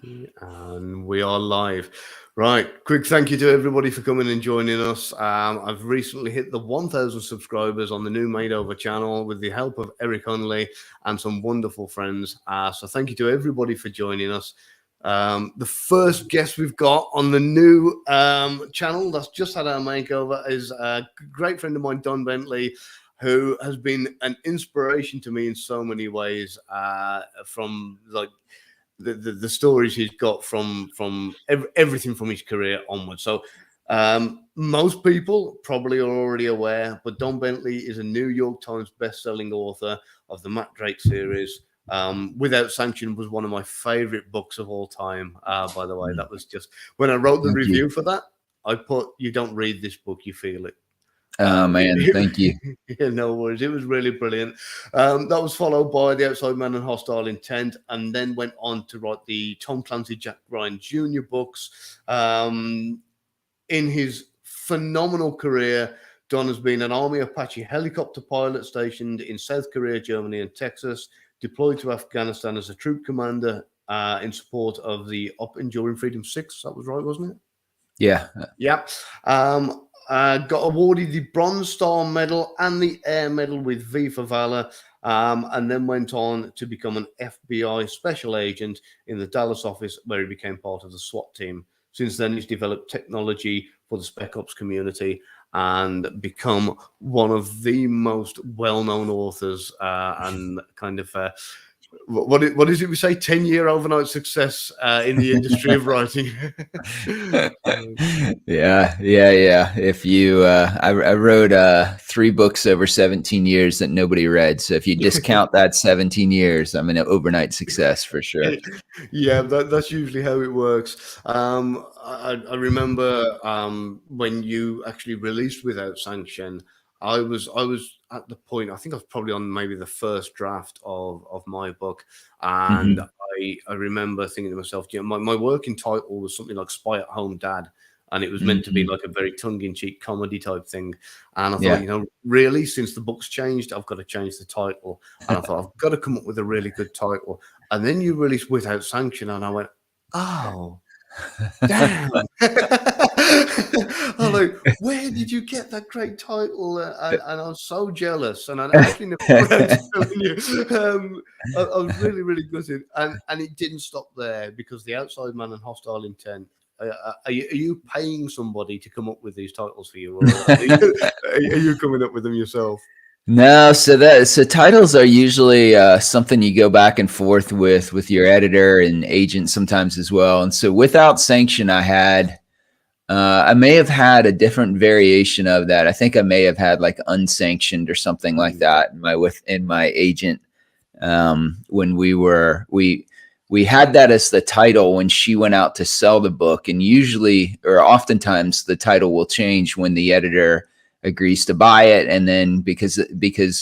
And we are live. Right, quick thank you to everybody for coming and joining us. I've recently hit the 1,000 subscribers on the new Madeover channel with the help of Eric Hunley and some wonderful friends. So thank you to everybody for joining us. The first guest we've got on the new channel that's just had our makeover is a great friend of mine, Don Bentley, who has been an inspiration to me in so many ways, from like the stories he's got from everything from his career onwards. So most people probably are already aware, but Don Bentley is a New York Times bestselling author of the Matt Drake series. Without Sanction was one of my favorite books of all time. By the way, that was just when I wrote the review for that, I put, "You don't read this book, you feel it." Oh man, thank you. Yeah, no worries. It was really brilliant. That was followed by The Outside Man and Hostile Intent, and then went on to write the Tom Clancy Jack Ryan Jr. books. In his phenomenal career, Don has been an Army Apache helicopter pilot stationed in South Korea, Germany, and Texas, deployed to Afghanistan as a troop commander in support of the Enduring Freedom 6. That was right, wasn't it? Yeah. Yeah. Got awarded the Bronze Star Medal and the Air Medal with V for Valor, and then went on to become an FBI special agent in the Dallas office, where he became part of the SWAT team. Since then, he's developed technology for the Spec Ops community and become one of the most well-known authors and kind of what is it we say, 10-year overnight success in the industry of writing. Yeah. If you I wrote 3 books over 17 years that nobody read, so if you discount that 17 years, I'm an overnight success for sure. Yeah, that's usually how it works. I remember when you actually released Without Sanction, I was at the point, I think I was probably on maybe the first draft of my book, and I remember thinking to myself, you know, my working title was something like Spy at Home Dad, and it was meant to be like a very tongue-in-cheek comedy type thing. And I thought, you know, really, since the book's changed, I've got to change the title. And I thought, I've got to come up with a really good title. And then you released Without Sanction, and I went, oh, damn. I'm like, where did you get that great title? And I was so jealous. And I actually never got around to telling you. I was really, really gutted. And it didn't stop there, because The Outside Man and Hostile Intent, are you paying somebody to come up with these titles for you? Or are you coming up with them yourself? No, so titles are usually something you go back and forth with your editor and agent sometimes as well. And so Without Sanction, I may have had a different variation of that. I think I may have had like Unsanctioned or something like that in my agent. When we had that as the title when she went out to sell the book, and usually or oftentimes the title will change when the editor agrees to buy it. And then because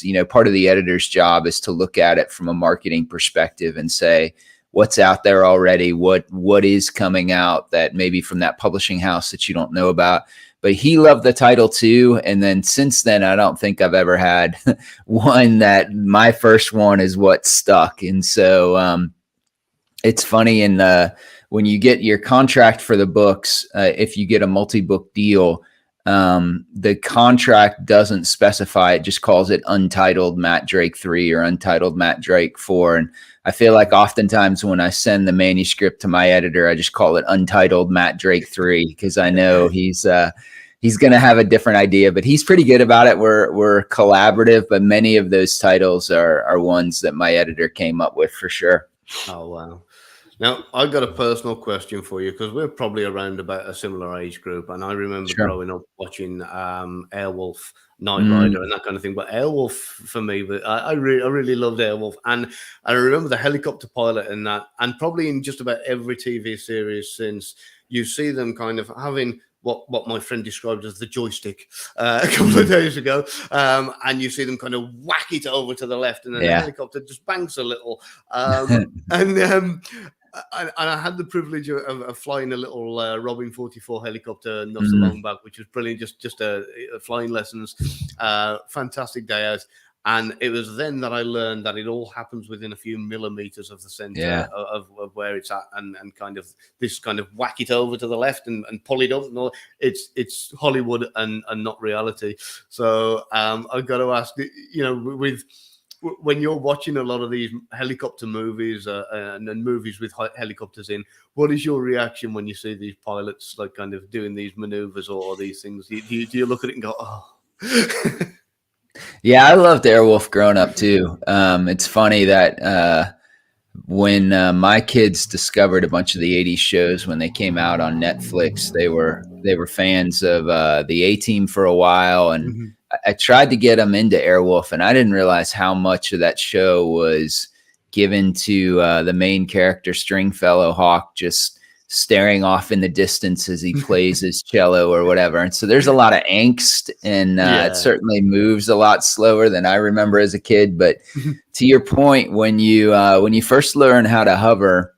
you know, part of the editor's job is to look at it from a marketing perspective and say, what's out there already, what is coming out that maybe from that publishing house that you don't know about. But he loved the title too. And then since then, I don't think I've ever had one that my first one is what stuck. And so it's funny, when you get your contract for the books, if you get a multi-book deal, the contract doesn't specify, it just calls it Untitled Matt Drake 3 or Untitled Matt Drake 4. And I feel like oftentimes when I send the manuscript to my editor, I just call it Untitled Matt Drake 3, because I know he's going to have a different idea, but he's pretty good about it. We're collaborative, but many of those titles are ones that my editor came up with for sure. Oh, wow. Now, I've got a personal question for you, because we're probably around about a similar age group. And I remember growing up watching Airwolf, Knight Rider, and that kind of thing. But Airwolf, for me, I really loved Airwolf. And I remember the helicopter pilot in that, and probably in just about every TV series since, you see them kind of having what my friend described as the joystick a couple of days ago, and you see them kind of whack it over to the left, and then the helicopter just banks a little, and I had the privilege of flying a little Robin 44 helicopter not so long back, which was brilliant. Just flying lessons, fantastic day out. And it was then that I learned that it all happens within a few millimeters of the center of where it's at, and kind of this kind of whack it over to the left and pull it up. And all. It's Hollywood and not reality. So I've got to ask, you know, when you're watching a lot of these helicopter movies and movies with helicopters in, what is your reaction when you see these pilots like kind of doing these maneuvers or these things? Do you look at it and go, oh? Yeah, I loved Airwolf growing up too. It's funny that when my kids discovered a bunch of the '80s shows when they came out on Netflix, they were fans of the A-Team for a while, and I tried to get them into Airwolf, and I didn't realize how much of that show was given to the main character, Stringfellow Hawk, just staring off in the distance as he plays his cello or whatever. And so there's a lot of angst, and it certainly moves a lot slower than I remember as a kid. But to your point, when you first learn how to hover,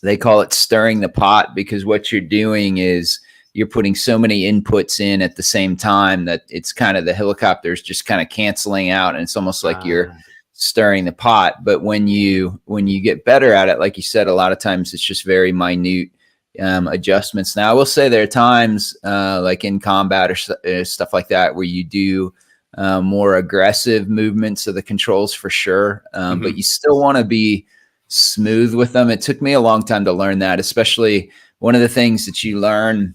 they call it stirring the pot, because what you're doing is you're putting so many inputs in at the same time that it's kind of the helicopter's just kind of canceling out, and it's almost like you're stirring the pot. But when you get better at it, like you said, a lot of times it's just very minute adjustments. Now, I will say there are times like in combat or stuff like that where you do more aggressive movements of the controls for sure, but you still want to be smooth with them. It took me a long time to learn that, especially one of the things that you learn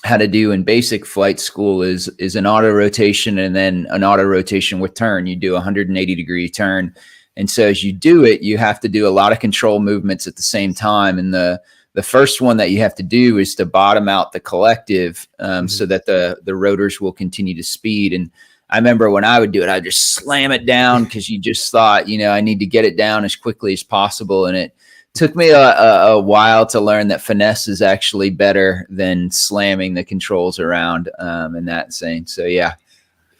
how to do in basic flight school is an auto rotation, and then an auto rotation with turn. You do a 180-degree turn. And so as you do it, you have to do a lot of control movements at the same time. And the first one that you have to do is to bottom out the collective so that the rotors will continue to speed. And I remember when I would do it, I'd just slam it down because you just thought, you know, I need to get it down as quickly as possible. And it took me a while to learn that finesse is actually better than slamming the controls around in that sense. So, yeah.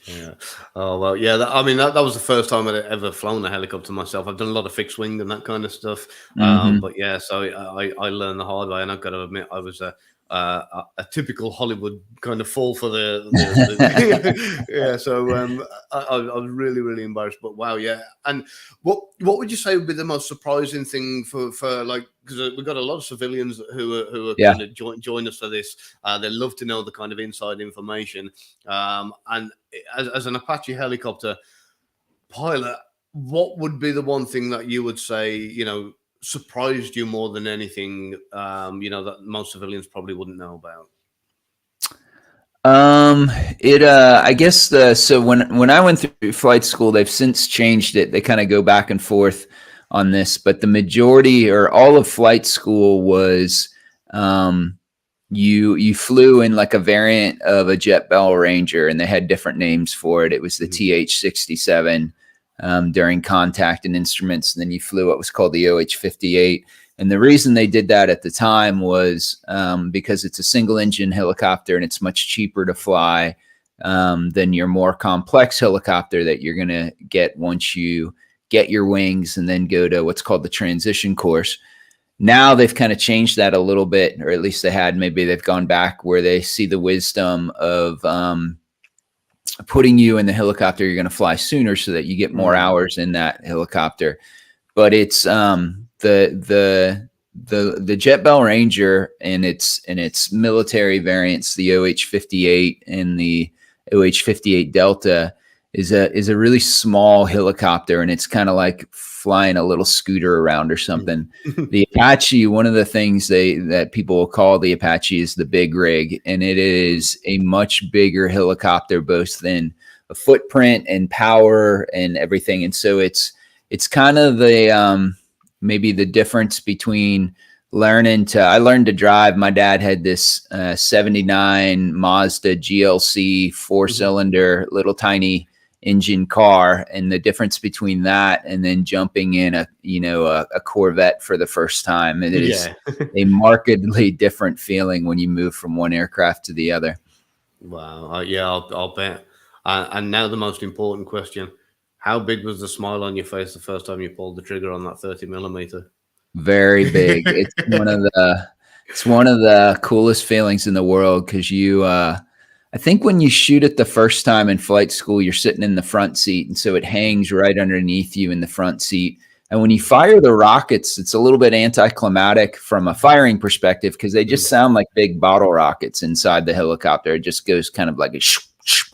Yeah. Oh, well, yeah. I mean, that was the first time I'd ever flown a helicopter myself. I've done a lot of fixed wing and that kind of stuff. But yeah, so I learned the hard way, and I've got to admit, I was a typical Hollywood kind of fall for the yeah. So I was really, really embarrassed. But wow, yeah. And what would you say would be the most surprising thing for like, because we've got a lot of civilians who are kind of join us for this. They love to know the kind of inside information. And as an Apache helicopter pilot, what would be the one thing that you would say, you know, surprised you more than anything, you know, that most civilians probably wouldn't know about? I guess so when I went through flight school, they've since changed it. They kind of go back and forth on this, but the majority or all of flight school was, you flew in like a variant of a Jet Bell Ranger, and they had different names for it. It was the TH-67 during contact and instruments. And then you flew what was called the OH-58. And the reason they did that at the time was because it's a single engine helicopter, and it's much cheaper to fly than your more complex helicopter that you're going to get once you get your wings and then go to what's called the transition course. Now they've kind of changed that a little bit, or at least they had. Maybe they've gone back where they see the wisdom of putting you in the helicopter you're going to fly sooner so that you get more hours in that helicopter. But it's the Jet Bell Ranger and its military variants, the OH-58 and the OH-58 Delta, is a really small helicopter, and it's kind of like flying a little scooter around or something. The Apache, one of the things that people will call the Apache is the big rig, and it is a much bigger helicopter, both in a footprint and power and everything. And so it's kind of the maybe the difference between I learned to drive. My dad had this 79 Mazda GLC 4-cylinder little tiny engine car, and the difference between that and then jumping in a Corvette for the first time, it is a markedly different feeling when you move from one aircraft to the other. Wow. Yeah, I'll bet. And now the most important question: how big was the smile on your face the first time you pulled the trigger on that 30mm? Very big. It's one of the coolest feelings in the world, because I think when you shoot it the first time in flight school, you're sitting in the front seat, and so it hangs right underneath you in the front seat. And when you fire the rockets, it's a little bit anticlimactic from a firing perspective because they just sound like big bottle rockets inside the helicopter. It just goes kind of like a shoo, shoo.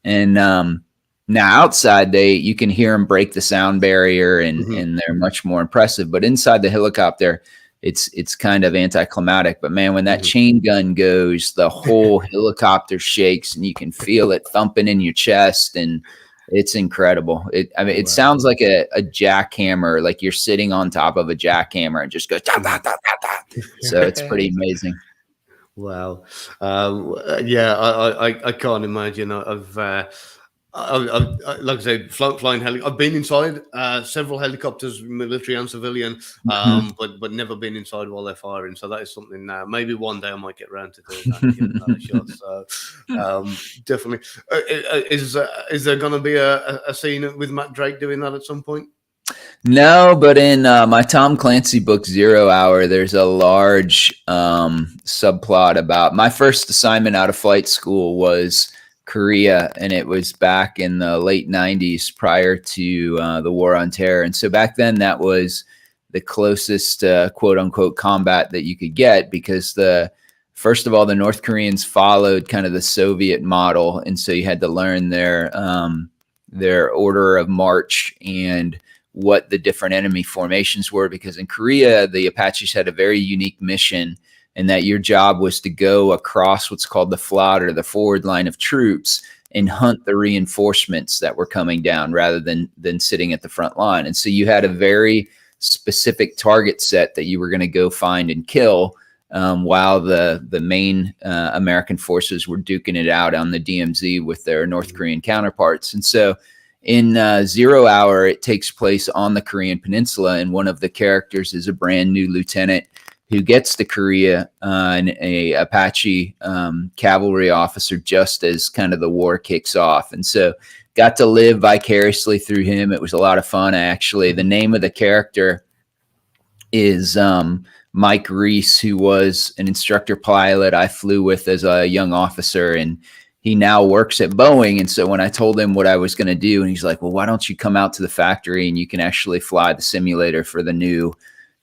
And now outside, you can hear them break the sound barrier, and they're much more impressive. But inside the helicopter, it's kind of anticlimactic. But man, when that chain gun goes, the whole helicopter shakes, and you can feel it thumping in your chest, and it's incredible. It sounds like a jackhammer, like you're sitting on top of a jackhammer and just goes da, da, da, da, da. So it's pretty amazing. Wow. Yeah, I can't imagine. I've like I said, flying I've been inside several helicopters, military and civilian, but never been inside while they're firing. So that is something maybe one day I might get around to doing that and giving that a shot. So definitely. Is there going to be a scene with Matt Drake doing that at some point? No, but in my Tom Clancy book, 0 Hour, there's a large subplot about my first assignment out of flight school was Korea, and it was back in the late 90s prior to the War on Terror. And so back then that was the closest quote unquote combat that you could get, because first of all, the North Koreans followed kind of the Soviet model. And so you had to learn their order of march and what the different enemy formations were, because in Korea, the Apaches had a very unique mission, and that your job was to go across what's called the flout, or the forward line of troops, and hunt the reinforcements that were coming down rather than sitting at the front line. And so you had a very specific target set that you were going to go find and kill, while the main American forces were duking it out on the DMZ with their North Korean counterparts. And so in 0 Hour, it takes place on the Korean Peninsula, and one of the characters is a brand new lieutenant who gets to Korea, and a Apache cavalry officer just as kind of the war kicks off. And so got to live vicariously through him. It was a lot of fun. The name of the character is Mike Reese, who was an instructor pilot I flew with as a young officer, and he now works at Boeing. And so when I told him what I was going to do, and he's like, well, why don't you come out to the factory and you can actually fly the simulator for the new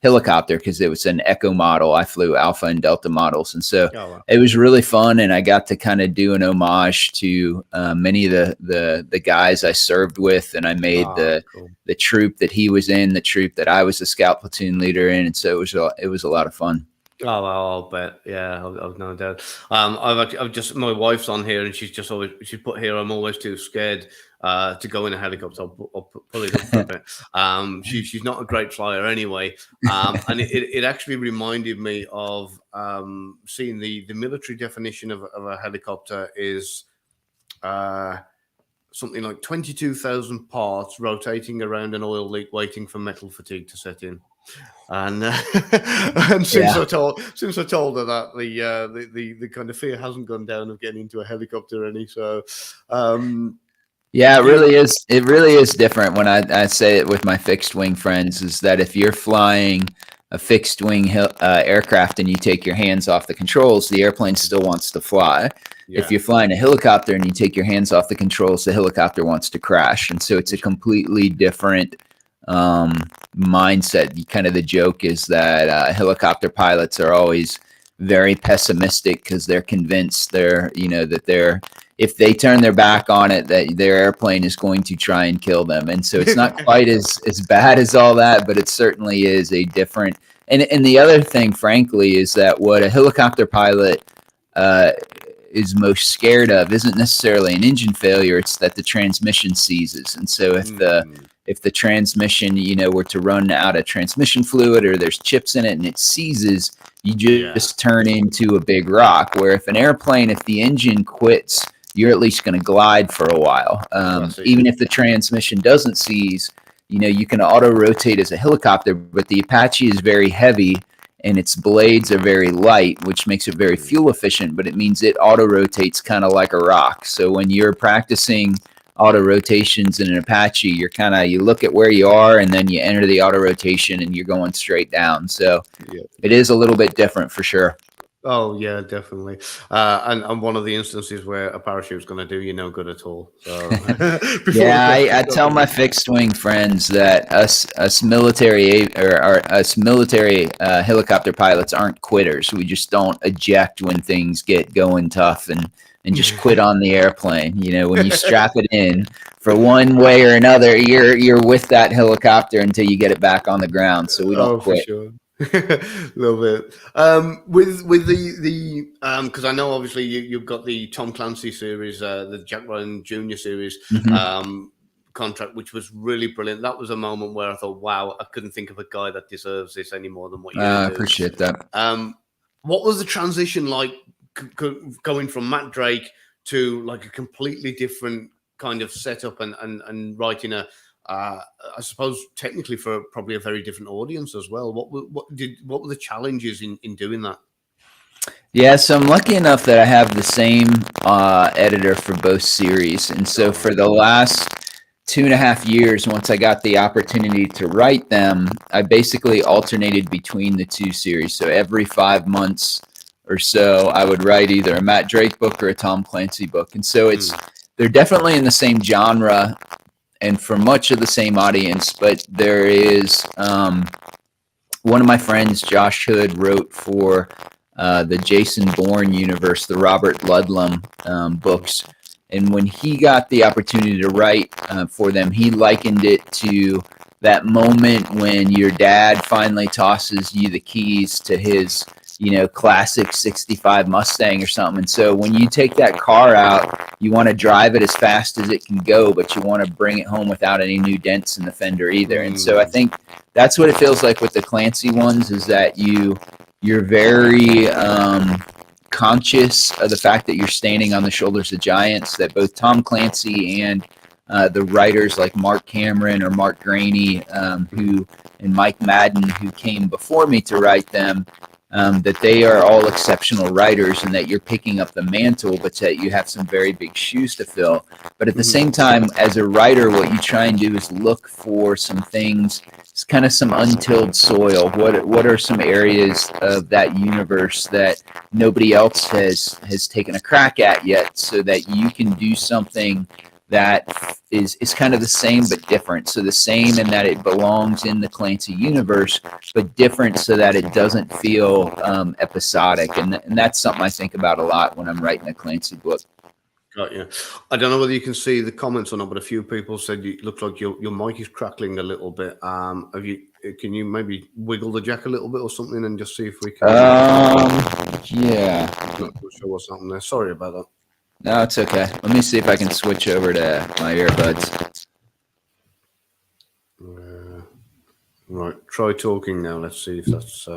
helicopter, because it was an Echo model. I flew Alpha and Delta models. And so it was really fun. And I got to kind of do an homage to many of the guys I served with. And I made the troop that he was in, the troop that I was the scout platoon leader in. And so it was a lot of fun. Oh, I'll bet. Yeah, I've no doubt. I've just, my wife's on here, and she's put here, I'm always too scared to go in a helicopter. I'll pull it up for a bit. She's not a great flyer anyway. And it actually reminded me of seeing the military definition of a helicopter is something like 22,000 parts rotating around an oil leak, waiting for metal fatigue to set in. And since I told her that, the kind of fear hasn't gone down of getting into a helicopter any. So yeah, it really is. It really is different. When I say it with my fixed wing friends, is that if you're flying a fixed wing aircraft and you take your hands off the controls, the airplane still wants to fly. Yeah. If you're flying a helicopter and you take your hands off the controls, the helicopter wants to crash. And so it's a completely different mindset. Kind of the joke is that helicopter pilots are always very pessimistic because they're convinced if they turn their back on it, that their airplane is going to try and kill them. And so it's not quite as bad as all that, but it certainly is a different. And the other thing, frankly, is that what a helicopter pilot is most scared of isn't necessarily an engine failure. It's that the transmission seizes. And so if the transmission, were to run out of transmission fluid, or there's chips in it and it seizes, you just turn into a big rock. Where if an airplane, if the engine quits, you're at least going to glide for a while. Even if the transmission doesn't seize, you can auto rotate as a helicopter, but the Apache is very heavy and its blades are very light, which makes it very fuel efficient, but it means it auto rotates kind of like a rock. So when you're practicing auto rotations in an Apache, you look at where you are and then you enter the auto rotation and you're going straight down. So it is a little bit different for sure. Oh yeah, definitely. And one of the instances where a parachute's going to do you no good at all. So before the Yeah, I question tell goes my in. fixed wing friends that us military or us military helicopter pilots aren't quitters. We just don't eject when things get going tough and just quit on the airplane. You know, when you strap it in for one way or another, you're with that helicopter until you get it back on the ground. So we don't Oh, for quit. sure. Love it. With the because I know obviously you've got the Tom Clancy series, the Jack Ryan Jr. series, Hmm. contract, which was really brilliant. That was a moment where I thought, wow, I couldn't think of a guy that deserves this any more than what you I do. appreciate that. What was the transition like going from Matt Drake to like a completely different kind of setup and writing a I suppose technically for probably a very different audience as well. What were the challenges in doing that? Yeah, so I'm lucky enough that I have the same editor for both series. And so Oh, for the last 2.5 years, once I got the opportunity to write them, I basically alternated between the two series. So every 5 months or so, I would write either a Matt Drake book or a Tom Clancy book. And so they're definitely in the same genre and for much of the same audience, but there is one of my friends, Josh Hood, wrote for the Jason Bourne universe, the Robert Ludlum books. And when he got the opportunity to write for them, he likened it to that moment when your dad finally tosses you the keys to his, classic 65 Mustang or something. And so when you take that car out, you want to drive it as fast as it can go, but you want to bring it home without any new dents in the fender either. And so I mm, think that's what it feels like with the Clancy ones, is that you're very conscious of the fact that you're standing on the shoulders of giants, that both Tom Clancy and the writers like Mark Cameron or Mark Graney, who and Mike Madden, who came before me to write them, that they are all exceptional writers, and that you're picking up the mantle, but that you have some very big shoes to fill. But at the same time, as a writer, what you try and do is look for some things. It's kind of some untilled soil. What are some areas of that universe that nobody else has taken a crack at yet, so that you can do something that is kind of the same but different. So the same in that it belongs in the Clancy universe, but different so that it doesn't feel episodic. And that's something I think about a lot when I'm writing a Clancy book. got you. I don't know whether you can see the comments or not, but a few people said it looks like your mic is crackling a little bit. Have you? Can you maybe wiggle the jack a little bit or something and just see if we can? Yeah. Not sure what's happening there. Sorry about that. No, it's okay. Let me see if I can switch over to my earbuds. Right, try talking now. Let's see if that's.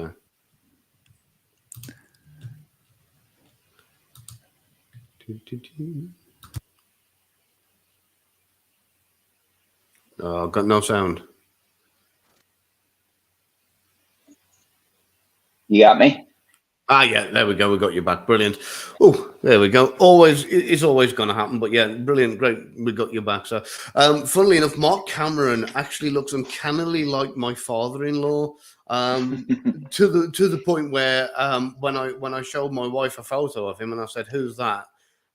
I've got no sound. You got me? Yeah, there we go. We got you back. Brilliant. Oh, there we go. Always, it's always going to happen. But yeah, brilliant. Great. We got you back. So, funnily enough, Mark Cameron actually looks uncannily like my father-in-law. To the point where when I showed my wife a photo of him and I said, "Who's that?"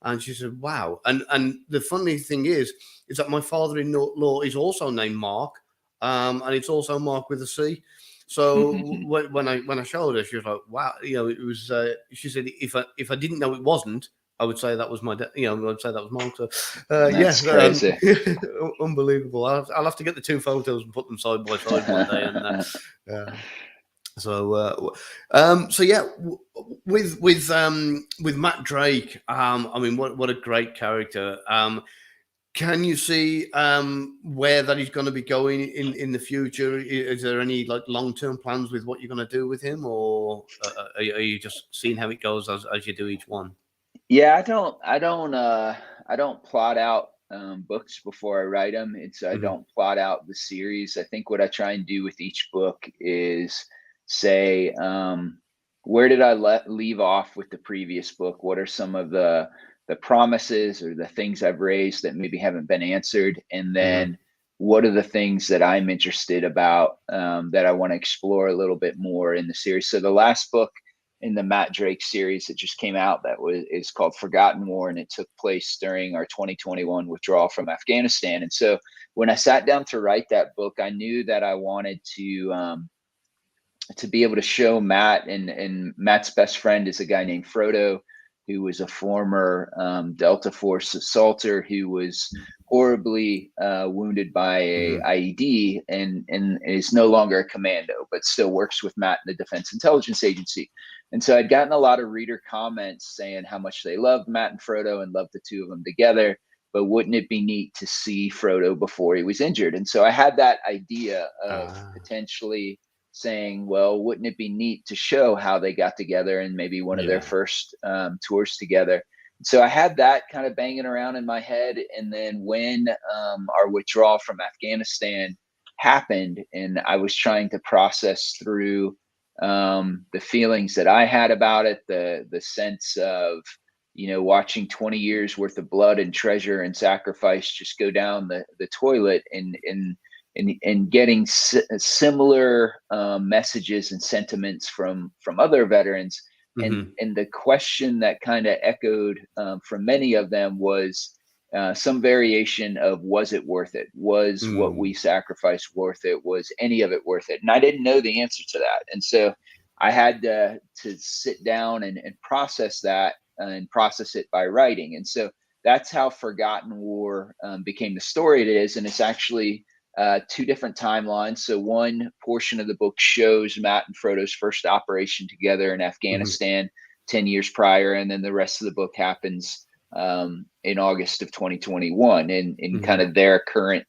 and she said, "Wow." And the funny thing is that my father-in-law is also named Mark, and it's also Mark with a C. So when I showed her, she was like, "Wow!" It was. She said, "If I didn't know it wasn't, I would say that was my dad. I would say that was Mark." So, That's crazy. Unbelievable. I'll have to get the two photos and put them side by side one day. So yeah, with Matt Drake, I mean, what a great character. Can you see where that he's going to be going in the future? Is there any like long-term plans with what you're going to do with him, or are you just seeing how it goes as you do each one? Yeah, I don't plot out books before I write them. I Hmm. don't plot out the series. I think what I try and do with each book is say, where did I leave off with the previous book? What are some of the promises or the things I've raised that maybe haven't been answered? And Hmm. then what are the things that I'm interested about, that I want to explore a little bit more in the series? So the last book in the Matt Drake series that just came out is called Forgotten War, and it took place during our 2021 withdrawal from Afghanistan. And so when I sat down to write that book, I knew that I wanted to be able to show Matt, and Matt's best friend is a guy named Frodo, who was a former Delta Force assaulter who was horribly wounded by a IED and is no longer a commando, but still works with Matt in the Defense Intelligence Agency. And so I'd gotten a lot of reader comments saying how much they loved Matt and Frodo and loved the two of them together, but wouldn't it be neat to see Frodo before he was injured? And so I had that idea of potentially saying, well, wouldn't it be neat to show how they got together and maybe one of their first tours together? So I had that kind of banging around in my head. And then when our withdrawal from Afghanistan happened, and I was trying to process through the feelings that I had about it, the sense of, watching 20 years worth of blood and treasure and sacrifice just go down the toilet, and getting similar messages and sentiments from other veterans. And the question that kind of echoed from many of them was some variation of, was it worth it? Was what we sacrificed worth it? Was any of it worth it? And I didn't know the answer to that. And so I had to sit down and process that, and process it by writing. And so that's how Forgotten War became the story it is. And it's actually two different timelines. So one portion of the book shows Matt and Frodo's first operation together in Afghanistan 10 years prior. And then the rest of the book happens in August of 2021 in kind of their current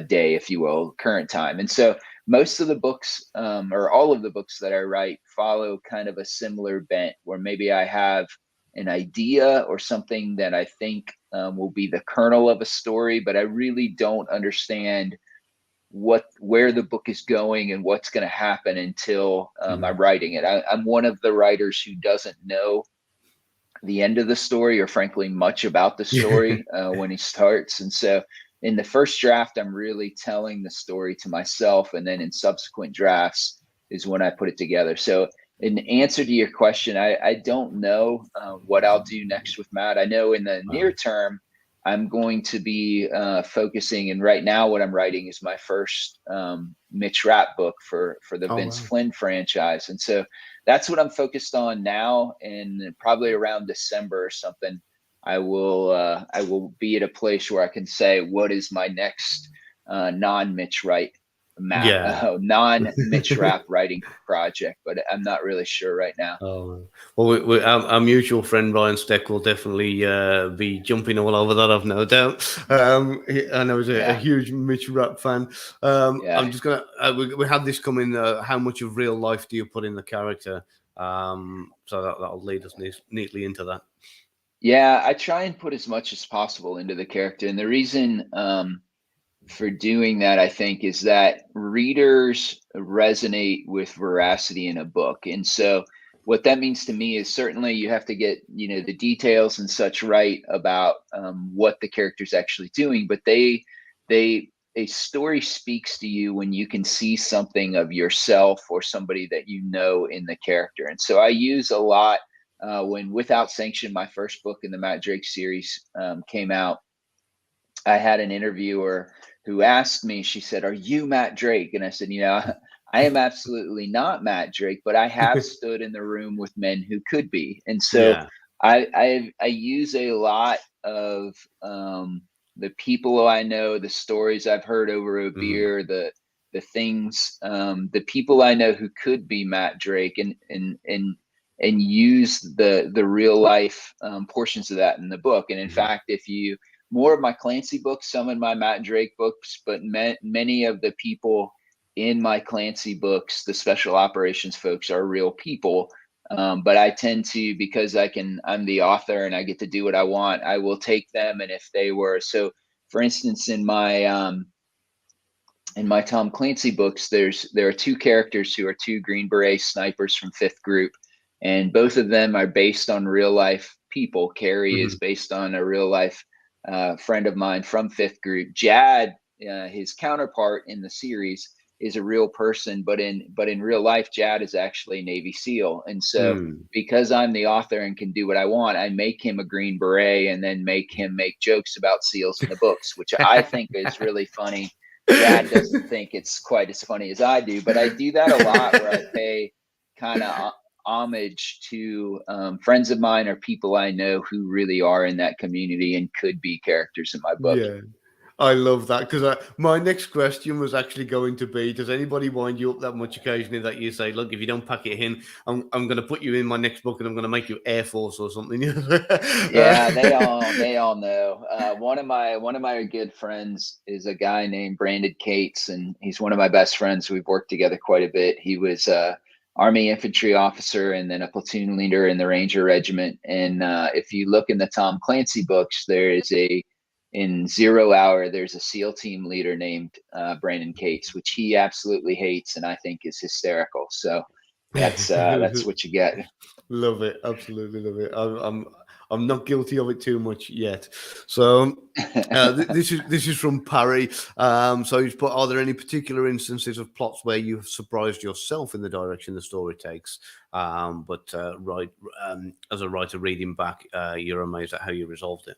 day, if you will, current time. And so most of the books, or all of the books that I write, follow kind of a similar bent, where maybe I have an idea or something that I think will be the kernel of a story, but I really don't understand where the book is going and what's going to happen until I'm writing it. I'm one of the writers who doesn't know the end of the story, or frankly much about the story when he starts. And so in the first draft, I'm really telling the story to myself, and then in subsequent drafts is when I put it together. So in answer to your question, I don't know what I'll do next with Matt. I know in the near term, I'm going to be focusing, and right now what I'm writing is my first Mitch Rapp book for the Vince Flynn franchise. And so that's what I'm focused on now, and probably around December or something, I will be at a place where I can say, what is my next non-Mitch Rapp writing project, but I'm not really sure right now. Well, our mutual friend Ryan Steck will definitely be jumping all over that, I've no doubt. I know he's a huge Mitch Rapp fan. I'm just gonna we had this come in. How much of real life do you put in the character? So that'll lead us neatly into that. Yeah, I try and put as much as possible into the character, and the reason for doing that, I think, is that readers resonate with veracity in a book. And so what that means to me is, certainly you have to get, the details and such right about what the character's actually doing, but a story speaks to you when you can see something of yourself or somebody that you know in the character. And so I use a lot when Without Sanction, my first book in the Matt Drake series, came out. I had an interviewer who asked me, she said, "Are you Matt Drake?" And I said, I am absolutely not Matt Drake, but I have stood in the room with men who could be. And so I use a lot of the people I know, the stories I've heard over a beer, the things, the people I know who could be Matt Drake, and use the real life portions of that in the book. And in fact, if you more of my Clancy books, some in my Matt Drake books, but many of the people in my Clancy books, the special operations folks, are real people. But I tend to, because I'm the author and I get to do what I want, I will take them. And if they were, so for instance, in my Tom Clancy books, there are two characters who are two Green Beret snipers from 5th Group, and both of them are based on real life people. Carrie is based on a real life friend of mine from 5th Group. Jad, his counterpart in the series, is a real person, but in real life, Jad is actually a Navy SEAL. And so Hmm. because I'm the author and can do what I want, I make him a Green Beret and then make him make jokes about SEALs in the books, which I think is really funny. Jad doesn't think it's quite as funny as I do, but I do that a lot where I pay kind of homage to friends of mine or people I know who really are in that community and could be characters in my book. Yeah. I love that, because my next question was actually going to be: does anybody wind you up that much occasionally that you say, "Look, if you don't pack it in, I'm going to put you in my next book, and I'm going to make you Air Force or something"? Yeah, they all know. One of my good friends is a guy named Brandon Cates, and he's one of my best friends. We've worked together quite a bit. He was a Army infantry officer and then a platoon leader in the Ranger Regiment. And if you look in the Tom Clancy books, there is in Zero Hour, there's a SEAL team leader named Brandon Cates, which he absolutely hates and I think is hysterical. So that's what you get. Love it, absolutely love it. I'm not guilty of it too much yet. So this is from Parry. So he's put: are there any particular instances of plots where you have surprised yourself in the direction the story takes? But as a writer reading back, you're amazed at how you resolved it.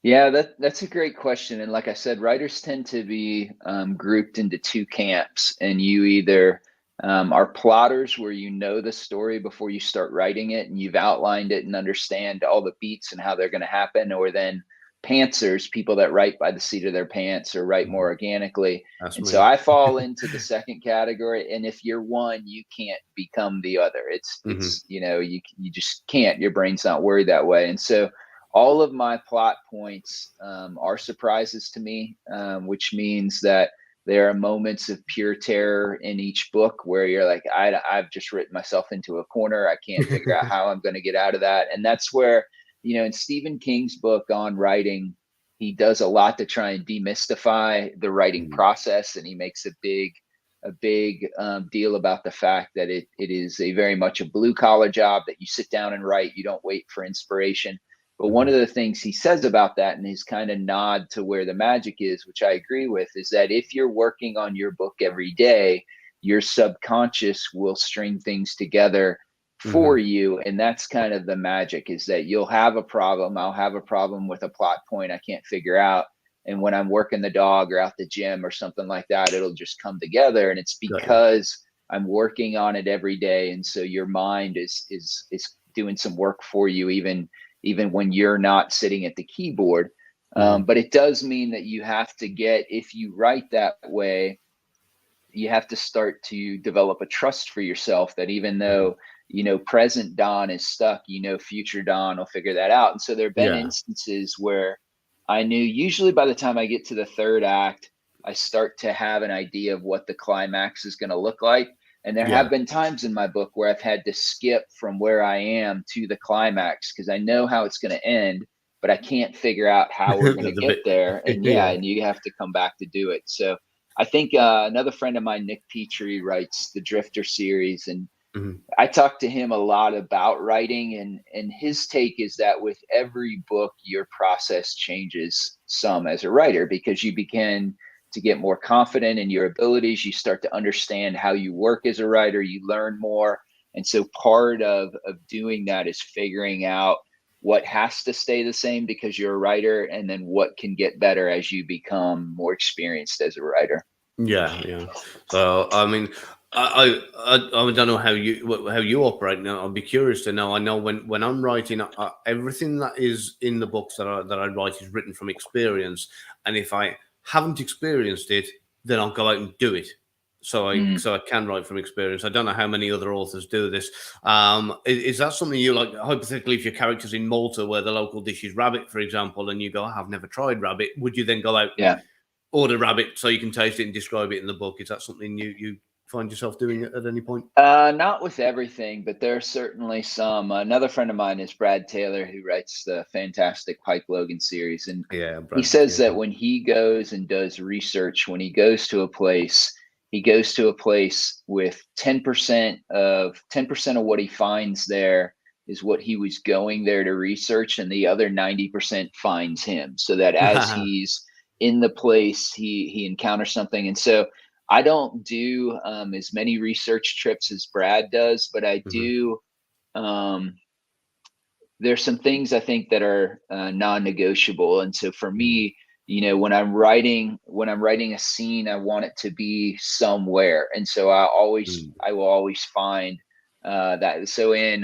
Yeah, that's a great question. And like I said, writers tend to be grouped into two camps, and you either are plotters where you know the story before you start writing it and you've outlined it and understand all the beats and how they're going to happen, or then pantsers, people that write by the seat of their pants or write more organically. That's And so me. I fall into the second category. And if you're one, you can't become the other. It's you just can't. Your brain's not worried that way. And so all of my plot points are surprises to me, which means that there are moments of pure terror in each book where you're like, I've just written myself into a corner. I can't figure out how I'm going to get out of that. And that's where, in Stephen King's book On Writing, he does a lot to try and demystify the writing process. And he makes a big deal about the fact that it is a very much a blue collar job, that you sit down and write, you don't wait for inspiration. But one of the things he says about that, and his kind of nod to where the magic is, which I agree with, is that if you're working on your book every day, your subconscious will string things together for you. And that's kind of the magic, is that you'll have a problem. I'll have a problem with a plot point I can't figure out. And when I'm working the dog or out the gym or something like that, it'll just come together. And it's because I'm working on it every day. And so your mind is doing some work for you, even when you're not sitting at the keyboard. But it does mean that you have to if you write that way, you have to start to develop a trust for yourself that even though, present Don is stuck, future Don will figure that out. And so there have been instances where I knew usually by the time I get to the third act, I start to have an idea of what the climax is going to look like. And there have been times in my book where I've had to skip from where I am to the climax because I know how it's going to end, but I can't figure out how we're going to get there. And and you have to come back to do it. So I think another friend of mine, Nick Petrie, writes the Drifter series, and I talked to him a lot about writing, and his take is that with every book, your process changes some as a writer because you begin to get more confident in your abilities. You start to understand how you work as a writer. You learn more. And so part of doing that is figuring out what has to stay the same because you're a writer, and then what can get better as you become more experienced as a writer. Yeah. So, I mean, I don't know how you operate now. I'd be curious to know. I know when I'm writing, everything that is in the books that I write is written from experience, and if I haven't experienced it, then I'll go out and do it. So I can write from experience. I don't know how many other authors do this. Is that something you like? Hypothetically, if your character's in Malta, where the local dish is rabbit, for example, and you go, I've never tried rabbit, would you then go out and order rabbit so you can taste it and describe it in the book? Is that something you find yourself doing at any point? Not with everything, but there are certainly some. Another friend of mine is Brad Taylor, who writes the fantastic Pike Logan series. And he says that when he goes and does research, when he goes to a place, he goes to a place with 10% of what he finds there is what he was going there to research, and the other 90% finds him. So that as he's in the place, he encounters something. And so I don't do as many research trips as Brad does, but I do. There's some things I think that are non-negotiable, and so for me, when I'm writing a scene, I want it to be somewhere, and so I will always find that. So in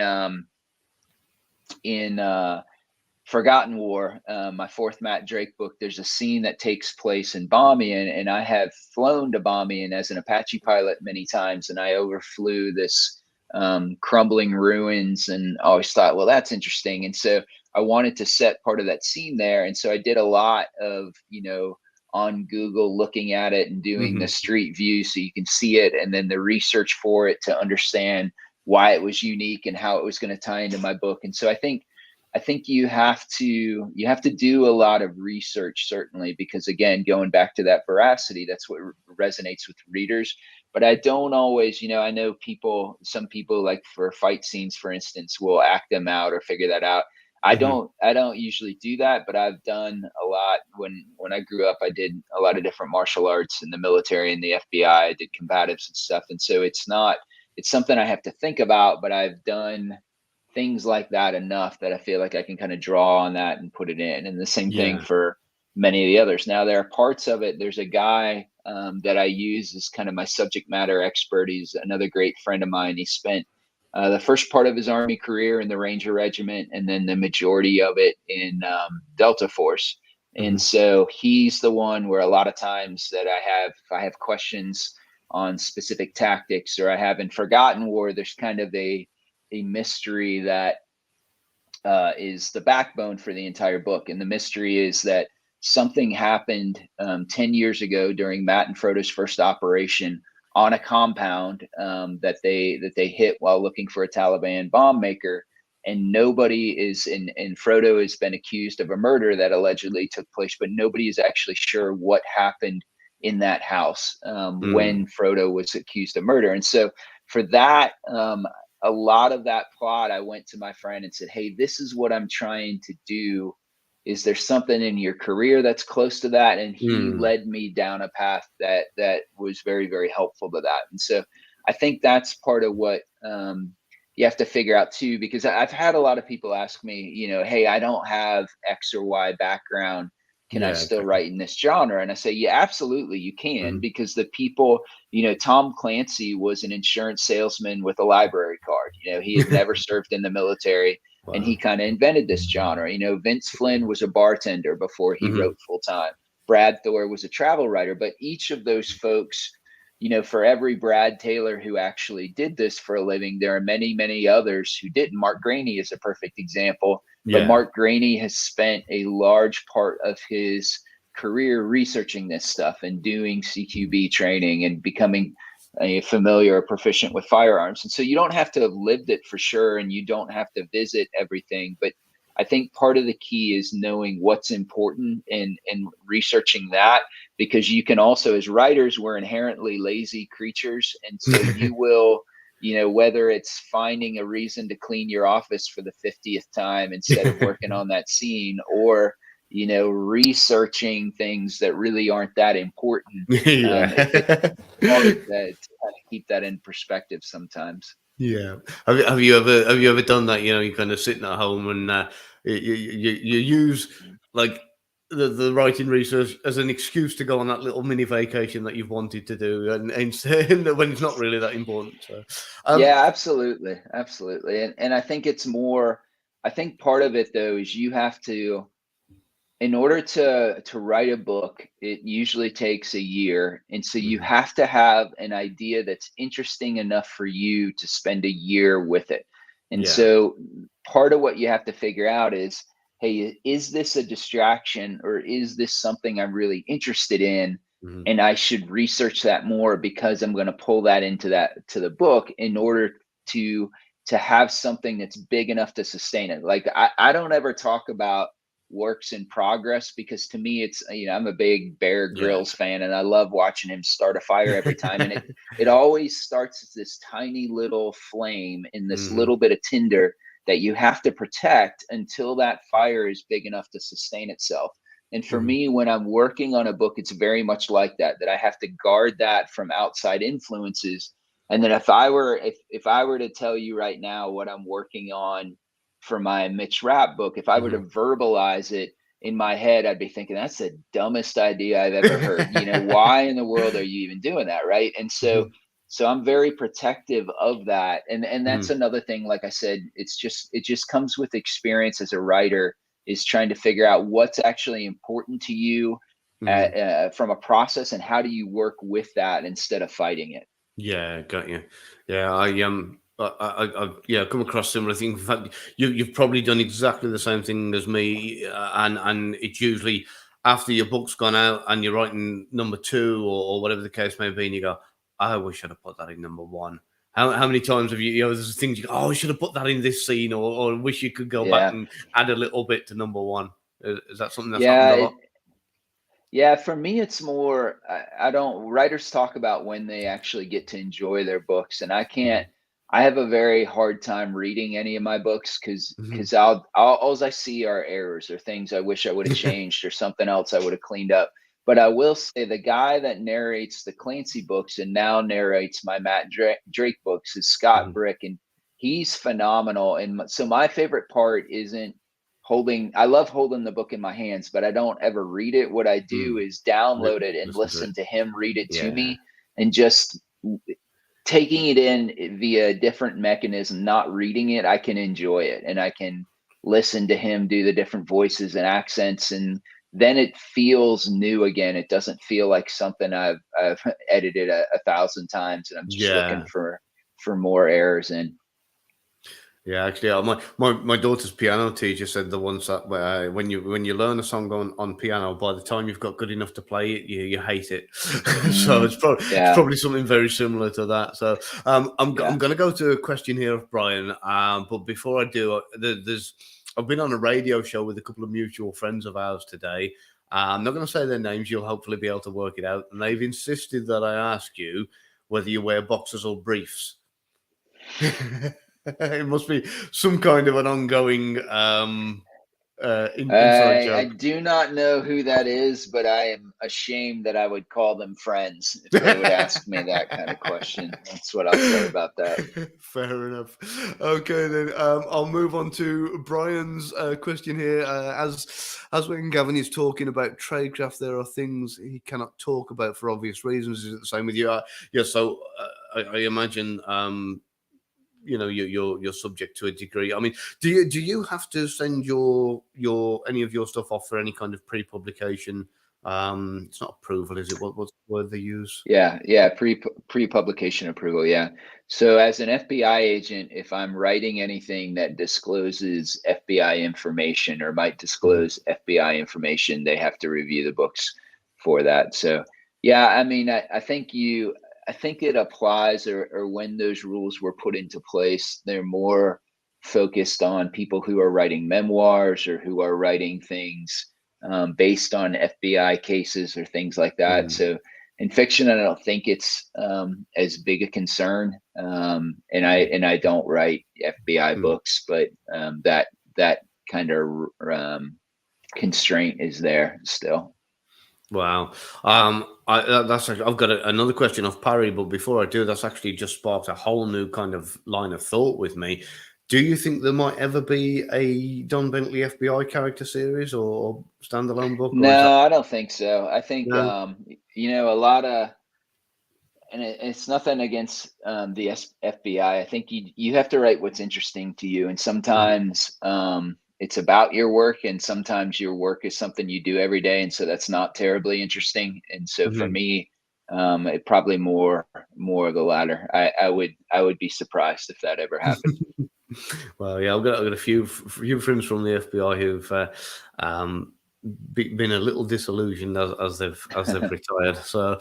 Forgotten War, my fourth Matt Drake book, there's a scene that takes place in Bamiyan, and I have flown to Bamiyan as an Apache pilot many times, and I overflew this crumbling ruins, and always thought, well, that's interesting. And so I wanted to set part of that scene there. And so I did a lot of, on Google, looking at it and doing the street view so you can see it, and then the research for it to understand why it was unique and how it was going to tie into my book. And so I think you have to do a lot of research, certainly, because again, going back to that veracity, that's what resonates with readers. But I don't always, I know some people, like for fight scenes, for instance, will act them out or figure that out. I don't usually do that, but I've done a lot. When I grew up, I did a lot of different martial arts in the military and the FBI. I did combatives and stuff. And so it's something I have to think about, but I've done things like that enough that I feel like I can kind of draw on that and put it in. And the same thing for many of the others. Now, there are parts of it. There's a guy that I use as kind of my subject matter expert. He's another great friend of mine. He spent the first part of his Army career in the Ranger Regiment, and then the majority of it in Delta Force. And so he's the one where a lot of times that if I have questions on specific tactics, or I haven't forgotten war, there's kind of a mystery that is the backbone for the entire book. And the mystery is that something happened 10 years ago during Matt and Frodo's first operation on a compound that they hit while looking for a Taliban bomb maker. And nobody is and Frodo has been accused of a murder that allegedly took place, but nobody is actually sure what happened in that house when Frodo was accused of murder. And so for that, a lot of that plot, I went to my friend and said, hey, this is what I'm trying to do. Is there something in your career that's close to that? And he led me down a path that was very, very helpful to that. And so I think that's part of what you have to figure out too, because I've had a lot of people ask me, hey, I don't have X or Y background. Can I still write in this genre? And I say, yeah, absolutely, you can, because the people, Tom Clancy was an insurance salesman with a library card. He had never served in the military. Wow. And he kind of invented this genre. Vince Flynn was a bartender before he wrote full time. Brad Thor was a travel writer. But each of those folks, for every Brad Taylor who actually did this for a living, there are many, many others who didn't. Mark Graney is a perfect example. Yeah. But Mark Graney has spent a large part of his career researching this stuff and doing CQB training and becoming familiar or proficient with firearms. And so you don't have to have lived it for sure, and you don't have to visit everything. But I think part of the key is knowing what's important and researching that, because you can also, as writers, we're inherently lazy creatures. And so you will, whether it's finding a reason to clean your office for the 50th time instead of working on that scene, or, researching things that really aren't that important. It's hard to kind of keep that in perspective sometimes. Yeah. Have you ever done that? You're kind of sitting at home and you use like the writing research as an excuse to go on that little mini vacation that you've wanted to do, and when it's not really that important. So, yeah, absolutely, and I think it's more. I think part of it though is you have to. In order to write a book, it usually takes a year. And so you have to have an idea that's interesting enough for you to spend a year with it. And so part of what you have to figure out is, hey, is this a distraction, or is this something I'm really interested in? And I should research that more, because I'm going to pull that into the book in order to have something that's big enough to sustain it. Like I don't ever talk about works in progress, because to me it's, I'm a big Bear Grylls fan, and I love watching him start a fire every time. And it always starts as this tiny little flame in this little bit of tinder that you have to protect until that fire is big enough to sustain itself. And for me, when I'm working on a book, it's very much like that, that I have to guard that from outside influences. And then if I were to tell you right now what I'm working on for my Mitch Rapp book, if I were to verbalize it in my head, I'd be thinking that's the dumbest idea I've ever heard. You know, why in the world are you even doing that, right? And so I'm very protective of that. And that's another thing, like I said, it just comes with experience as a writer, is trying to figure out what's actually important to you from a process, and how do you work with that instead of fighting it. Yeah, got you. Yeah, I come across similar things. In fact, you've probably done exactly the same thing as me, and it's usually after your book's gone out and you're writing number 2 or whatever the case may be, and you go, I wish I'd have put that in number 1. How many times have you know, there's things you go, oh, I should have put that in this scene, or wish you could go back and add a little bit to number 1. Is that something that's happened a lot? Yeah, for me, it's more, I don't, writers talk about when they actually get to enjoy their books. And I have a very hard time reading any of my books because all I see are errors or things I wish I would have changed or something else I would have cleaned up. But I will say the guy that narrates the Clancy books and now narrates my Matt Drake books is Scott Brick, and he's phenomenal. And so my favorite part isn't I love holding the book in my hands, but I don't ever read it. What I do is download it and listen to him read it to me, and just taking it in via a different mechanism, not reading it. I can enjoy it, and I can listen to him do the different voices and accents, and then it feels new again. It doesn't feel like something I've edited a 1,000 times and I'm just looking for more errors in. Yeah, actually, my daughter's piano teacher said the ones that when you learn a song on piano, by the time you've got good enough to play it, you hate it. So it's probably something very similar to that. So I'm going to go to a question here of Brian, but before I do, I've been on a radio show with a couple of mutual friends of ours today. I'm not going to say their names. You'll hopefully be able to work it out. And they've insisted that I ask you whether you wear boxers or briefs. It must be some kind of an ongoing inside joke. I do not know who that is, but I am ashamed that I would call them friends if they would ask me that kind of question. That's what I'll say about that. Fair enough. Okay, then I'll move on to Brian's question here. As when Gavin is talking about tradecraft, there are things he cannot talk about for obvious reasons. Is it the same with you? So I imagine. You're subject to a degree. I mean, do you have to send your any of your stuff off for any kind of pre-publication? It's not approval, is it? What's the word they use? Yeah, pre-publication approval. Yeah. So as an FBI agent, if I'm writing anything that discloses FBI information or might disclose FBI information, they have to review the books for that. So yeah, I mean, I think it applies, or when those rules were put into place, they're more focused on people who are writing memoirs or who are writing things based on FBI cases or things like that. So in fiction, I don't think it's as big a concern. And I don't write FBI books, but that kind of constraint is there still. Wow. I've got another question of Parry, but before I do, that's actually just sparked a whole new kind of line of thought with me. Do you think there might ever be a Don Bentley FBI character series or standalone book? No, I don't think so. I think, No? a lot of, and it's nothing against the FBI. I think you have to write what's interesting to you. And sometimes it's about your work, and sometimes your work is something you do every day. And so that's not terribly interesting. And so for me, it probably more of the latter. I would be surprised if that ever happened. Well, yeah, I've got a few friends from the FBI who've been a little disillusioned as they've retired. So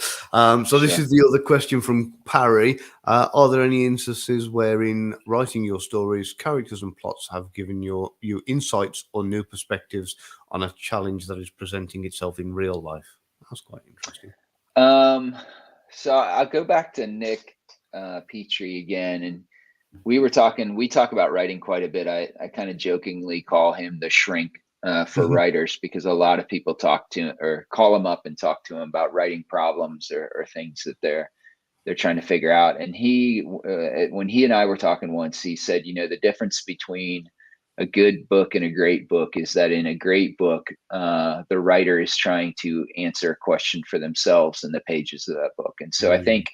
this is the other question from Parry. Are there any instances where in writing your stories, characters and plots have given you insights or new perspectives on a challenge that is presenting itself in real life? That's quite interesting. So I'll go back to Nick Petrie again, and we talk about writing quite a bit. I kind of jokingly call him the shrink for writers, because a lot of people talk to or call him up and talk to him about writing problems or things that they're trying to figure out. And he, when he and I were talking once, he said, the difference between a good book and a great book is that in a great book, the writer is trying to answer a question for themselves in the pages of that book. And so I think,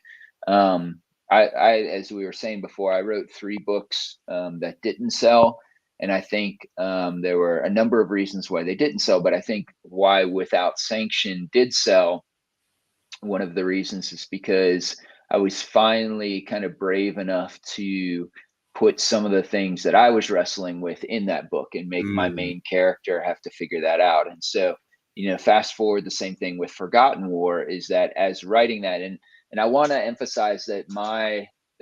as we were saying before, I wrote 3 books that didn't sell. And I think there were a number of reasons why they didn't sell, but I think why Without Sanction did sell, one of the reasons is because I was finally kind of brave enough to put some of the things that I was wrestling with in that book and make my main character have to figure that out. And so, fast forward, the same thing with Forgotten War is that as writing that, and I want to emphasize that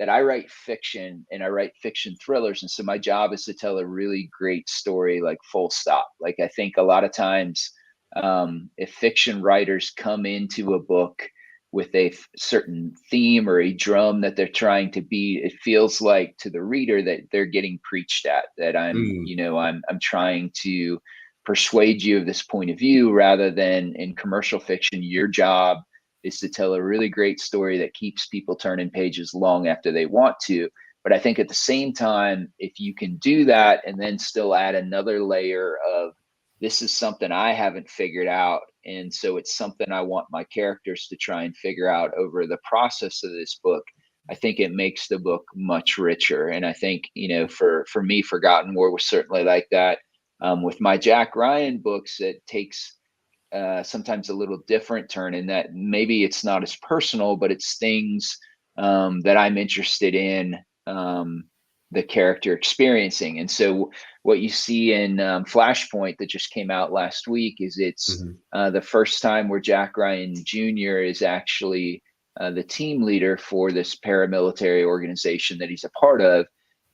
I write fiction and I write fiction thrillers. And so my job is to tell a really great story, like full stop. Like I think a lot of times if fiction writers come into a book with a certain theme or a drum that they're trying to beat, it feels like to the reader that they're getting preached at, that I'm trying to persuade you of this point of view, rather than in commercial fiction, your job is to tell a really great story that keeps people turning pages long after they want to. But I think at the same time, if you can do that and then still add another layer of, this is something I haven't figured out, and so it's something I want my characters to try and figure out over the process of this book, I think it makes the book much richer. And I think, for me, Forgotten War was certainly like that. With my Jack Ryan books, it takes sometimes a little different turn in that maybe it's not as personal, but it's things that I'm interested in the character experiencing. And so what you see in Flashpoint that just came out last week is it's the first time where Jack Ryan Jr. is actually the team leader for this paramilitary organization that he's a part of.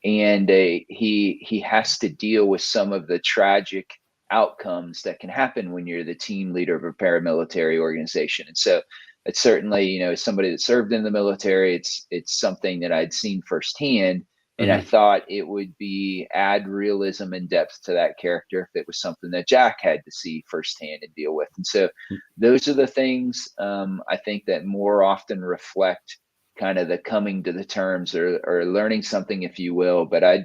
And he has to deal with some of the tragic outcomes that can happen when you're the team leader of a paramilitary organization. And so it's certainly, as somebody that served in the military, it's something that I'd seen firsthand. And I thought it would be add realism and depth to that character if it was something that Jack had to see firsthand and deal with. And so those are the things I think that more often reflect kind of the coming to the terms or learning something, if you will. But I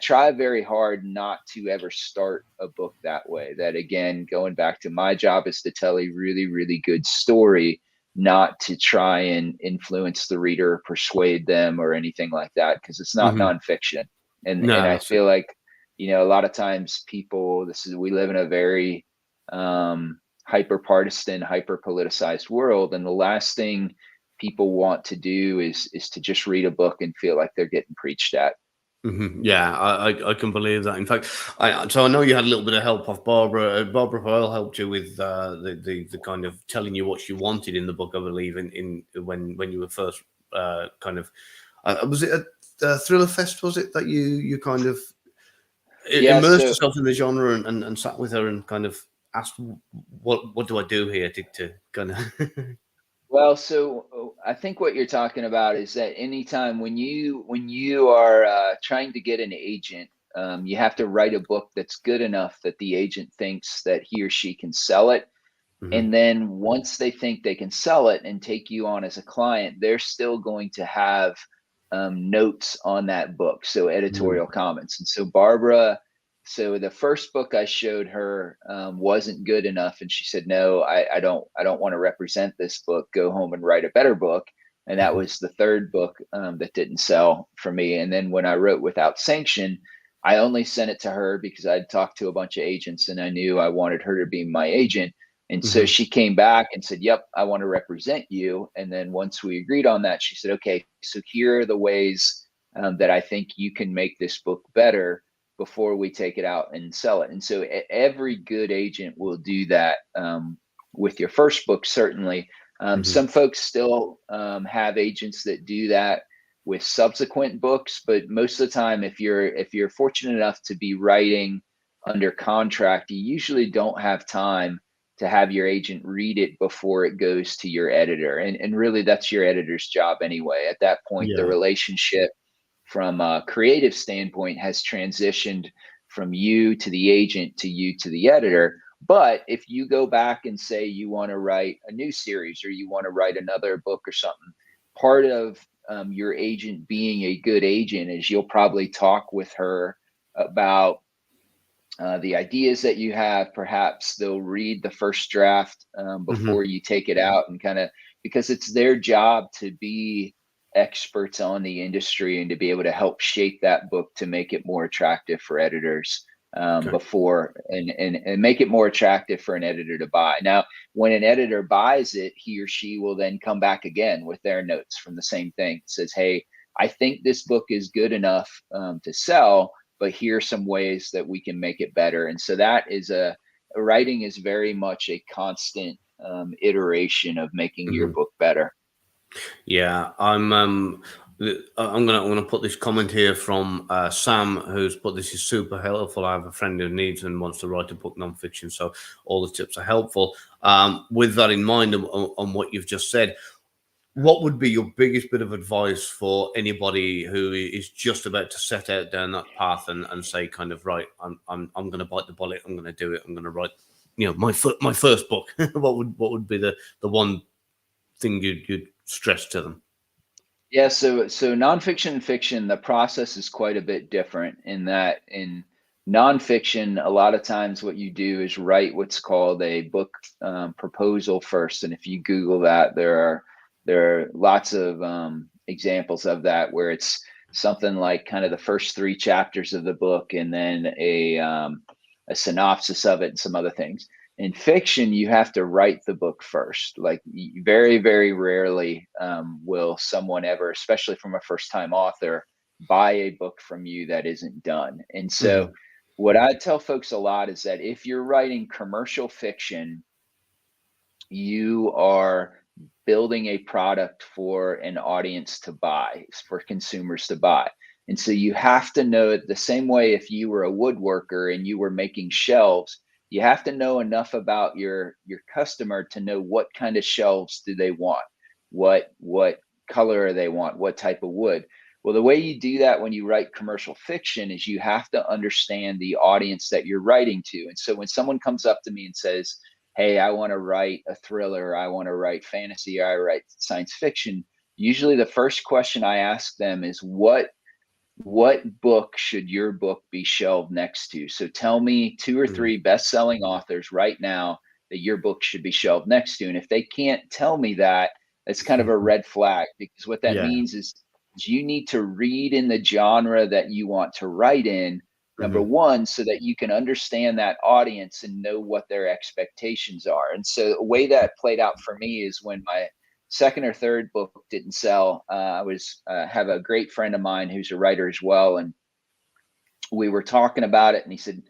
try very hard not to ever start a book that way. That, again, going back to my job is to tell a really, really good story, not to try and influence the reader or persuade them or anything like that, because it's not nonfiction. And I feel like, a lot of times we live in a very hyper partisan, hyper politicized world. And the last thing people want to do is to just read a book and feel like they're getting preached at. Yeah, I can believe that. In fact, so I know you had a little bit of help off Barbara. Barbara Pearl helped you with the kind of telling you what she wanted in the book, I believe, in when you were first kind of was it a Thriller Fest? Was it that you kind of immersed yourself in the genre and sat with her and kind of asked what do I do here to kind of Well, so I think what you're talking about is that anytime when you are trying to get an agent, you have to write a book that's good enough that the agent thinks that he or she can sell it. And then once they think they can sell it and take you on as a client, they're still going to have notes on that book, so editorial comments. And so Barbara, so the first book I showed her wasn't good enough, and she said, "No, I don't want to represent this book. Go home and write a better book." And that was the third book that didn't sell for me. And then when I wrote Without Sanction, I only sent it to her because I'd talked to a bunch of agents and I knew I wanted her to be my agent. And so she came back and said, "Yep, I want to represent you." And then once we agreed on that, she said, "Okay, so here are the ways that I think you can make this book better before we take it out and sell it." And so every good agent will do that with your first book, certainly. Some folks still have agents that do that with subsequent books, but most of the time, if you're fortunate enough to be writing under contract, you usually don't have time to have your agent read it before it goes to your editor. And really, that's your editor's job anyway. At that point, the relationship from a creative standpoint has transitioned from you to the agent to you to the editor. But if you go back and say you want to write a new series or you want to write another book or something, part of your agent being a good agent is you'll probably talk with her about the ideas that you have. Perhaps they'll read the first draft before you take it out, and kind of, because it's their job to be experts on the industry and to be able to help shape that book to make it more attractive for editors before and make it more attractive for an editor to buy. Now, when an editor buys it, he or she will then come back again with their notes from the same thing. It says, hey, I think this book is good enough to sell, but here are some ways that we can make it better. And so that is writing is very much a constant iteration of making your book better. Yeah, I'm gonna put this comment here from Sam, who's put, this is super helpful. I have a friend who needs and wants to write a book, nonfiction, so all the tips are helpful. With that in mind, on what you've just said, what would be your biggest bit of advice for anybody who is just about to set out down that path and say, kind of, right, I'm going to bite the bullet, I'm going to do it, I'm going to write, my first book? What would be the one thing you'd stress to them? Yeah, so nonfiction and fiction, the process is quite a bit different in that in nonfiction, a lot of times what you do is write what's called a book proposal first. And if you Google that, there are lots of examples of that, where it's something like kind of the first 3 chapters of the book and then a synopsis of it and some other things. In fiction, you have to write the book first. Like, very, very rarely will someone ever, especially from a first-time author, buy a book from you that isn't done. And so what I tell folks a lot is that if you're writing commercial fiction, you are building a product for an audience to buy, for consumers to buy. And so you have to know it the same way if you were a woodworker and you were making shelves. You have to know enough about your customer to know what kind of shelves do they want, what color they want, what type of wood. Well, the way you do that when you write commercial fiction is you have to understand the audience that you're writing to. And so when someone comes up to me and says, hey, I want to write a thriller, I want to write fantasy, or I write science fiction, usually the first question I ask them is, what book should your book be shelved next to? So tell me 2 or 3 best-selling authors right now that your book should be shelved next to. And if they can't tell me that, it's kind of a red flag, because what that means is you need to read in the genre that you want to write in, number one, so that you can understand that audience and know what their expectations are. And so a way that played out for me is when my second or third book didn't sell, I have a great friend of mine who's a writer as well, and we were talking about it, and he said,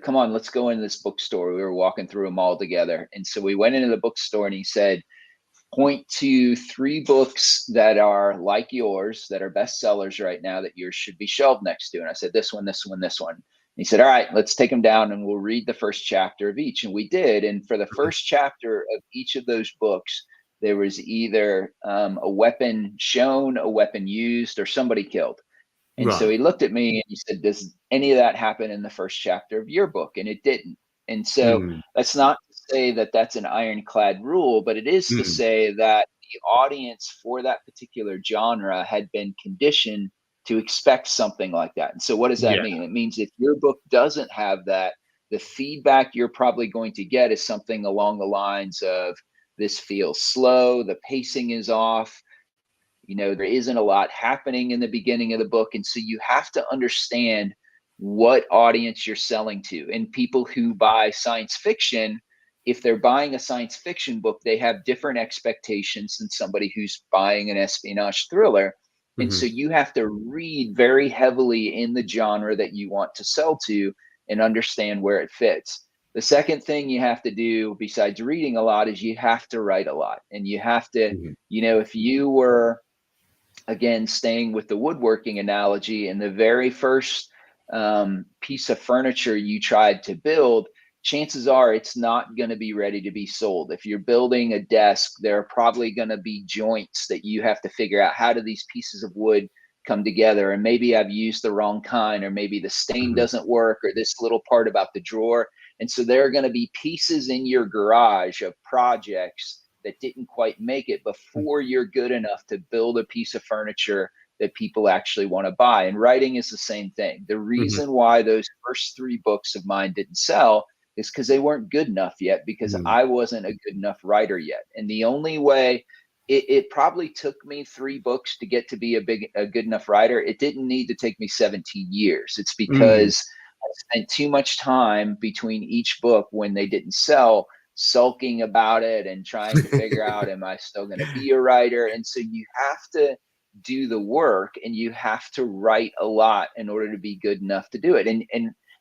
come on, let's go into this bookstore. We were walking through them all together, and so we went into the bookstore, and he said, point to 3 books that are like yours, that are bestsellers right now, that yours should be shelved next to. And I said, this one, this one, this one. And he said, all right, let's take them down and we'll read the first chapter of each. And we did. And for the first chapter of each of those books, there was either a weapon shown, a weapon used, or somebody killed. And so he looked at me and he said, does any of that happen in the first chapter of your book? And it didn't. And so that's not to say that that's an ironclad rule, but it is to say that the audience for that particular genre had been conditioned to expect something like that. And so what does that mean? It means if your book doesn't have that, the feedback you're probably going to get is something along the lines of, this feels slow, the pacing is off, there isn't a lot happening in the beginning of the book. And so you have to understand what audience you're selling to. And people who buy science fiction, if they're buying a science fiction book, they have different expectations than somebody who's buying an espionage thriller. And so you have to read very heavily in the genre that you want to sell to and understand where it fits. The second thing you have to do, besides reading a lot, is you have to write a lot. And you have to, if you were, again, staying with the woodworking analogy, and the very first piece of furniture you tried to build, chances are it's not going to be ready to be sold. If you're building a desk, there are probably going to be joints that you have to figure out, how do these pieces of wood come together, and maybe I've used the wrong kind, or maybe the stain doesn't work, or this little part about the drawer. And so there are going to be pieces in your garage of projects that didn't quite make it before you're good enough to build a piece of furniture that people actually want to buy. And writing is the same thing. The reason why those first 3 books of mine didn't sell is because they weren't good enough yet, because I wasn't a good enough writer yet. And the only way, it probably took me 3 books to get to be a good enough writer. It didn't need to take me 17 years. It's because I spent too much time between each book when they didn't sell, sulking about it and trying to figure out, am I still going to be a writer? And so you have to do the work, and you have to write a lot in order to be good enough to do it. And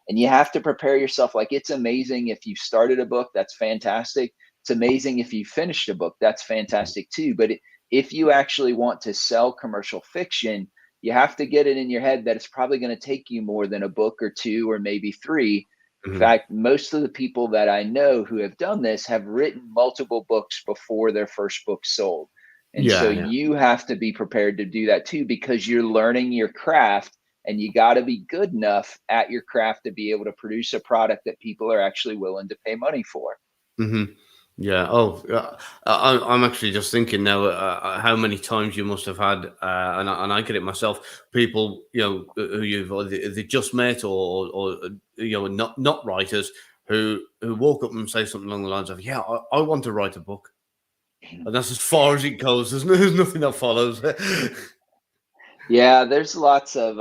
you have to prepare yourself. Like, it's amazing if you started a book, that's fantastic. It's amazing if you finished a book, that's fantastic too. But if you actually want to sell commercial fiction, you have to get it in your head that it's probably going to take you more than a book or 2 or maybe 3. In fact, most of the people that I know who have done this have written multiple books before their first book sold. And so you have to be prepared to do that too, because you're learning your craft, and you got to be good enough at your craft to be able to produce a product that people are actually willing to pay money for. Yeah. Oh, I'm actually just thinking now how many times you must have had, and I get it myself. People, who you've either just met or not writers who walk up and say something along the lines of, "Yeah, I want to write a book," and that's as far as it goes. There's nothing that follows. Yeah, there's lots of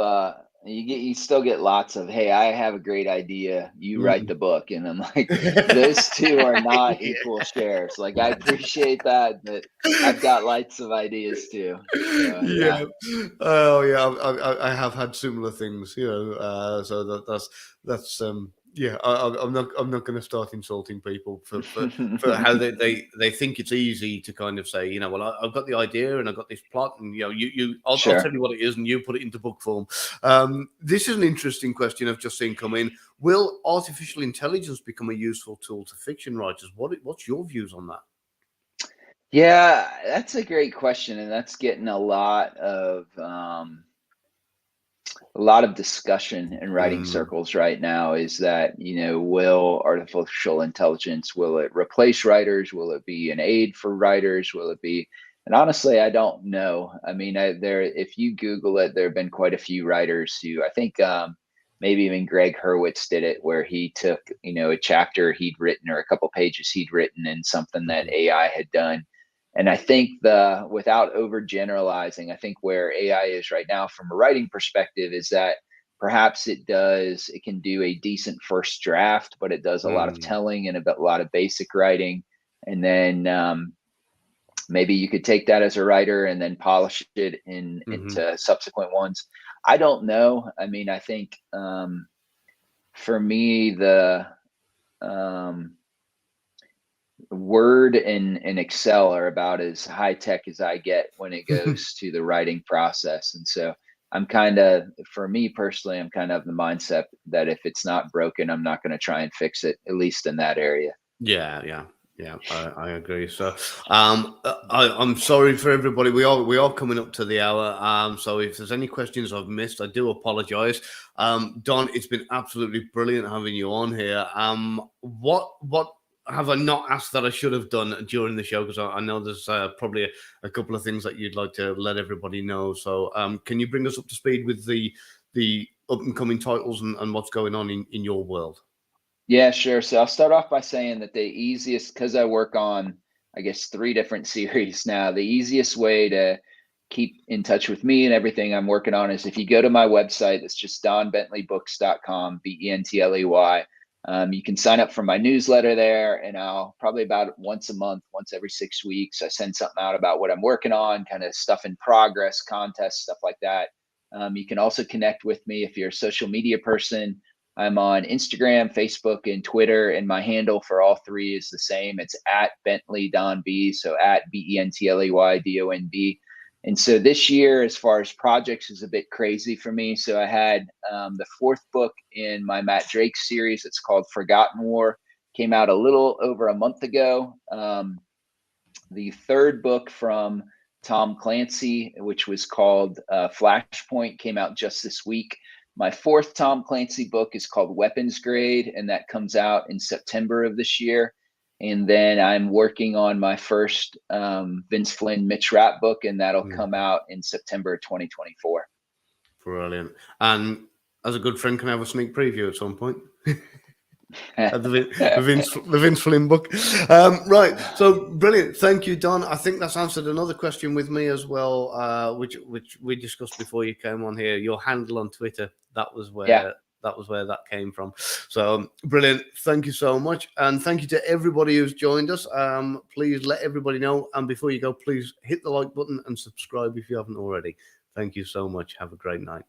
you still get lots of, hey, I have a great idea, you write the book. And I'm like, those two are not equal shares. Like, I appreciate that, but I've got lots of ideas too. So, Yeah. Oh, yeah. I have had similar things, so that's yeah. I'm not going to start insulting people for how they think it's easy to kind of say, well, I've got the idea and I've got this plot, and I'll tell you what it is, and you put it into book form. This is an interesting question I've just seen come in. Will artificial intelligence become a useful tool to fiction writers? What's your views on that? Yeah, that's a great question, and that's getting a lot of discussion in writing circles right now. Is that, will artificial intelligence, will it replace writers? Will it be an aid for writers? Will it be? And honestly, I don't know. I mean, if you Google it, there have been quite a few writers who, I think, maybe even Greg Hurwitz did it, where he took, a chapter he'd written or a couple pages he'd written in something that AI had done. And I think without overgeneralizing, I think where AI is right now from a writing perspective is that perhaps it can do a decent first draft, but it does a lot of telling and a lot of basic writing. And then maybe you could take that as a writer and then polish it into subsequent ones. I don't know. I mean, I think for me, the Word and Excel are about as high tech as I get when it goes to the writing process. And so for me personally, I'm kind of the mindset that if it's not broken, I'm not going to try and fix it, at least in that area. Yeah, I agree. So, I'm sorry for everybody. We are coming up to the hour. So if there's any questions I've missed, I do apologize. Don, it's been absolutely brilliant having you on here. What have I not asked that I should have done during the show? Because I know there's probably a couple of things that you'd like to let everybody know. So, can you bring us up to speed with the up and coming titles and what's going on in your world? Yeah, sure. So I'll start off by saying that the easiest, because I work on, I guess, 3 different series now, the easiest way to keep in touch with me and everything I'm working on is if you go to my website. It's just donbentley.com, BENTLEY. You can sign up for my newsletter there, and I'll probably about once a month, once every 6 weeks, I send something out about what I'm working on, kind of stuff in progress, contests, stuff like that. You can also connect with me if you're a social media person. I'm on Instagram, Facebook, and Twitter, and my handle for all 3 is the same. It's at Bentley Don B, so at BENTLEYDONB. And so this year, as far as projects, is a bit crazy for me. So I had the 4th book in my Matt Drake series. It's called Forgotten War. Came out a little over a month ago. The 3rd book from Tom Clancy, which was called Flashpoint, came out just this week. My fourth Tom Clancy book is called Weapons Grade, and that comes out in September of this year. And then I'm working on my first Vince Flynn, Mitch Rapp book, and that'll come out in September 2024. Brilliant. And as a good friend, can I have a sneak preview at some point? the Vince Flynn book. Right. So brilliant. Thank you, Don. I think that's answered another question with me as well, which we discussed before you came on here. Your handle on Twitter. That was where that came from. So brilliant. Thank you so much. And thank you to everybody who's joined us. Please let everybody know. And before you go, please hit the like button and subscribe if you haven't already. Thank you so much. Have a great night.